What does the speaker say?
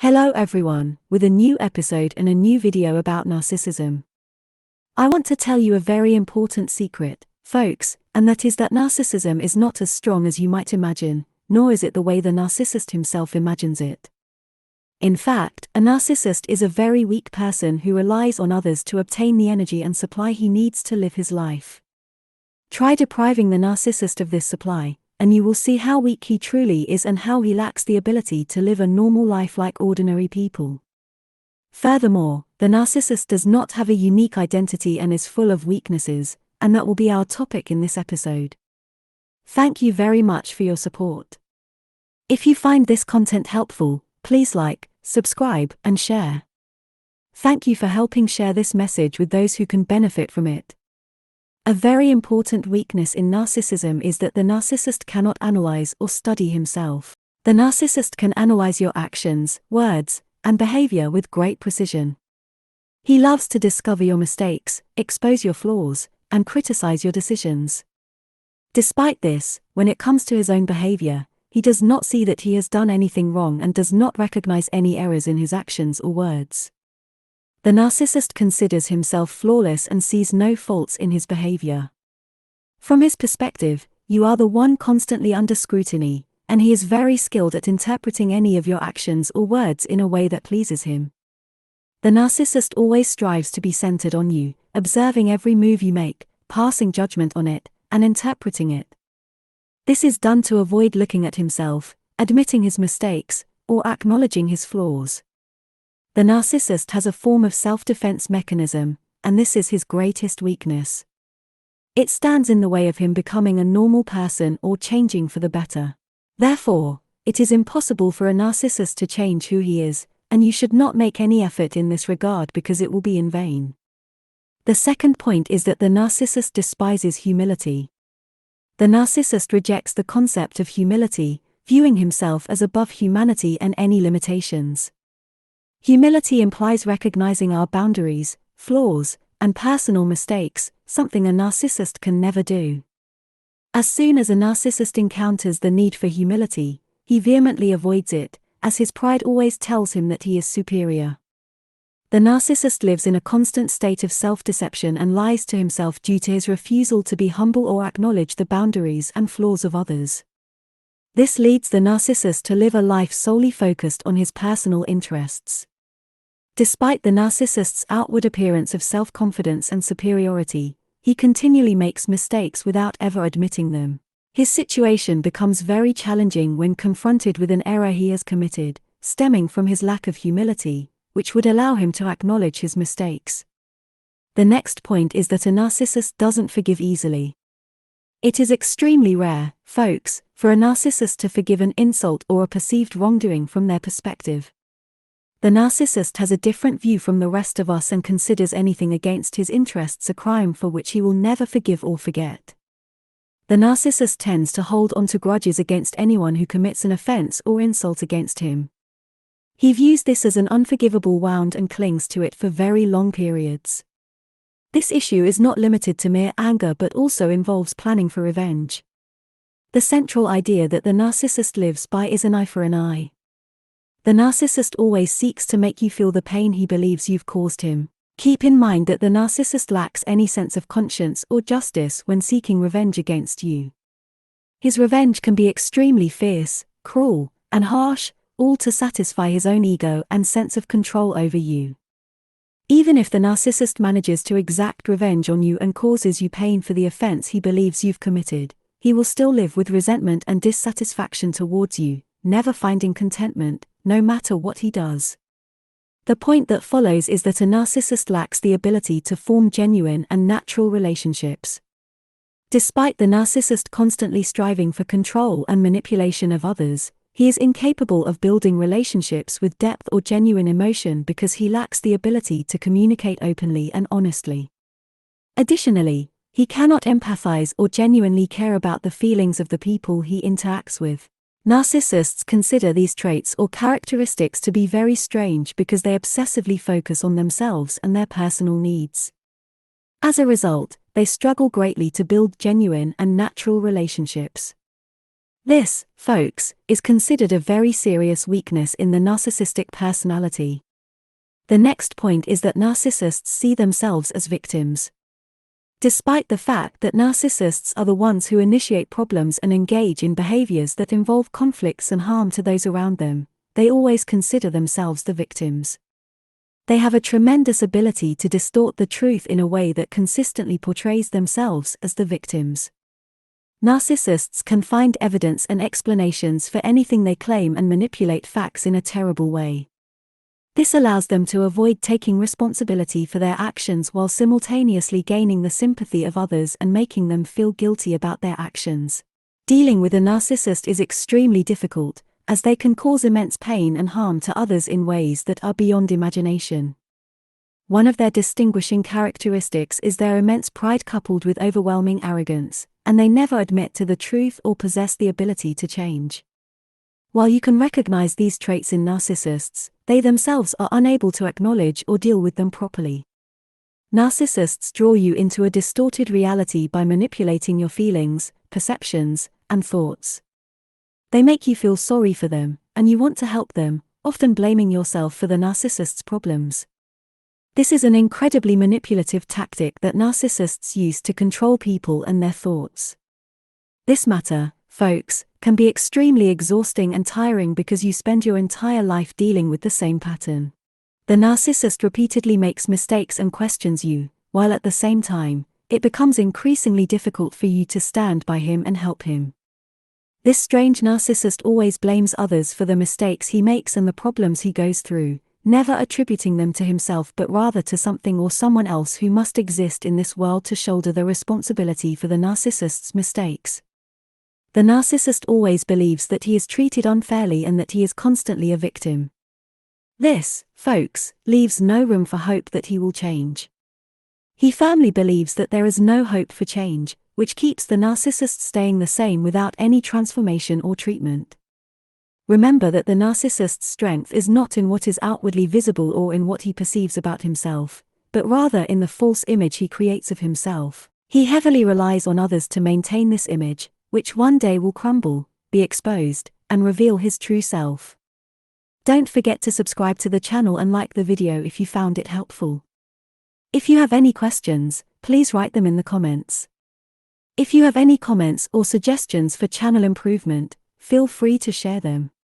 Hello everyone, with a new episode and a new video about narcissism. I want to tell you a very important secret, folks, and that is that narcissism is not as strong as you might imagine, nor is it the way the narcissist himself imagines it. In fact, a narcissist is a very weak person who relies on others to obtain the energy and supply he needs to live his life. Try depriving the narcissist of this supply, and you will see how weak he truly is and how he lacks the ability to live a normal life like ordinary people. Furthermore, the narcissist does not have a unique identity and is full of weaknesses, and that will be our topic in this episode. Thank you very much for your support. If you find this content helpful, please like, subscribe, and share. Thank you for helping share this message with those who can benefit from it. A very important weakness in narcissism is that the narcissist cannot analyze or study himself. The narcissist can analyze your actions, words, and behavior with great precision. He loves to discover your mistakes, expose your flaws, and criticize your decisions. Despite this, when it comes to his own behavior, he does not see that he has done anything wrong and does not recognize any errors in his actions or words. The narcissist considers himself flawless and sees no faults in his behavior. From his perspective, you are the one constantly under scrutiny, and he is very skilled at interpreting any of your actions or words in a way that pleases him. The narcissist always strives to be centered on you, observing every move you make, passing judgment on it, and interpreting it. This is done to avoid looking at himself, admitting his mistakes, or acknowledging his flaws. The narcissist has a form of self-defense mechanism, and this is his greatest weakness. It stands in the way of him becoming a normal person or changing for the better. Therefore, it is impossible for a narcissist to change who he is, and you should not make any effort in this regard because it will be in vain. The second point is that the narcissist despises humility. The narcissist rejects the concept of humility, viewing himself as above humanity and any limitations. Humility implies recognizing our boundaries, flaws, and personal mistakes, something a narcissist can never do. As soon as a narcissist encounters the need for humility, he vehemently avoids it, as his pride always tells him that he is superior. The narcissist lives in a constant state of self-deception and lies to himself due to his refusal to be humble or acknowledge the boundaries and flaws of others. This leads the narcissist to live a life solely focused on his personal interests. Despite the narcissist's outward appearance of self-confidence and superiority, he continually makes mistakes without ever admitting them. His situation becomes very challenging when confronted with an error he has committed, stemming from his lack of humility, which would allow him to acknowledge his mistakes. The next point is that a narcissist doesn't forgive easily. It is extremely rare, folks, for a narcissist to forgive an insult or a perceived wrongdoing from their perspective. The narcissist has a different view from the rest of us and considers anything against his interests a crime for which he will never forgive or forget. The narcissist tends to hold on to grudges against anyone who commits an offense or insult against him. He views this as an unforgivable wound and clings to it for very long periods. This issue is not limited to mere anger but also involves planning for revenge. The central idea that the narcissist lives by is an eye for an eye. The narcissist always seeks to make you feel the pain he believes you've caused him. Keep in mind that the narcissist lacks any sense of conscience or justice when seeking revenge against you. His revenge can be extremely fierce, cruel, and harsh, all to satisfy his own ego and sense of control over you. Even if the narcissist manages to exact revenge on you and causes you pain for the offense he believes you've committed, he will still live with resentment and dissatisfaction towards you, never finding contentment, no matter what he does. The point that follows is that a narcissist lacks the ability to form genuine and natural relationships. Despite the narcissist constantly striving for control and manipulation of others, he is incapable of building relationships with depth or genuine emotion because he lacks the ability to communicate openly and honestly. Additionally, he cannot empathize or genuinely care about the feelings of the people he interacts with. Narcissists consider these traits or characteristics to be very strange because they obsessively focus on themselves and their personal needs. As a result, they struggle greatly to build genuine and natural relationships. This, folks, is considered a very serious weakness in the narcissistic personality. The next point is that narcissists see themselves as victims. Despite the fact that narcissists are the ones who initiate problems and engage in behaviors that involve conflicts and harm to those around them, they always consider themselves the victims. They have a tremendous ability to distort the truth in a way that consistently portrays themselves as the victims. Narcissists can find evidence and explanations for anything they claim and manipulate facts in a terrible way. This allows them to avoid taking responsibility for their actions while simultaneously gaining the sympathy of others and making them feel guilty about their actions. Dealing with a narcissist is extremely difficult, as they can cause immense pain and harm to others in ways that are beyond imagination. One of their distinguishing characteristics is their immense pride coupled with overwhelming arrogance, and they never admit to the truth or possess the ability to change. While you can recognize these traits in narcissists, they themselves are unable to acknowledge or deal with them properly. Narcissists draw you into a distorted reality by manipulating your feelings, perceptions, and thoughts. They make you feel sorry for them, and you want to help them, often blaming yourself for the narcissist's problems. This is an incredibly manipulative tactic that narcissists use to control people and their thoughts. This matter, folks, can be extremely exhausting and tiring because you spend your entire life dealing with the same pattern. The narcissist repeatedly makes mistakes and questions you, while at the same time, it becomes increasingly difficult for you to stand by him and help him. This strange narcissist always blames others for the mistakes he makes and the problems he goes through, never attributing them to himself but rather to something or someone else who must exist in this world to shoulder the responsibility for the narcissist's mistakes. The narcissist always believes that he is treated unfairly and that he is constantly a victim. This, folks, leaves no room for hope that he will change. He firmly believes that there is no hope for change, which keeps the narcissist staying the same without any transformation or treatment. Remember that the narcissist's strength is not in what is outwardly visible or in what he perceives about himself, but rather in the false image he creates of himself. He heavily relies on others to maintain this image, which one day will crumble, be exposed, and reveal his true self. Don't forget to subscribe to the channel and like the video if you found it helpful. If you have any questions, please write them in the comments. If you have any comments or suggestions for channel improvement, feel free to share them.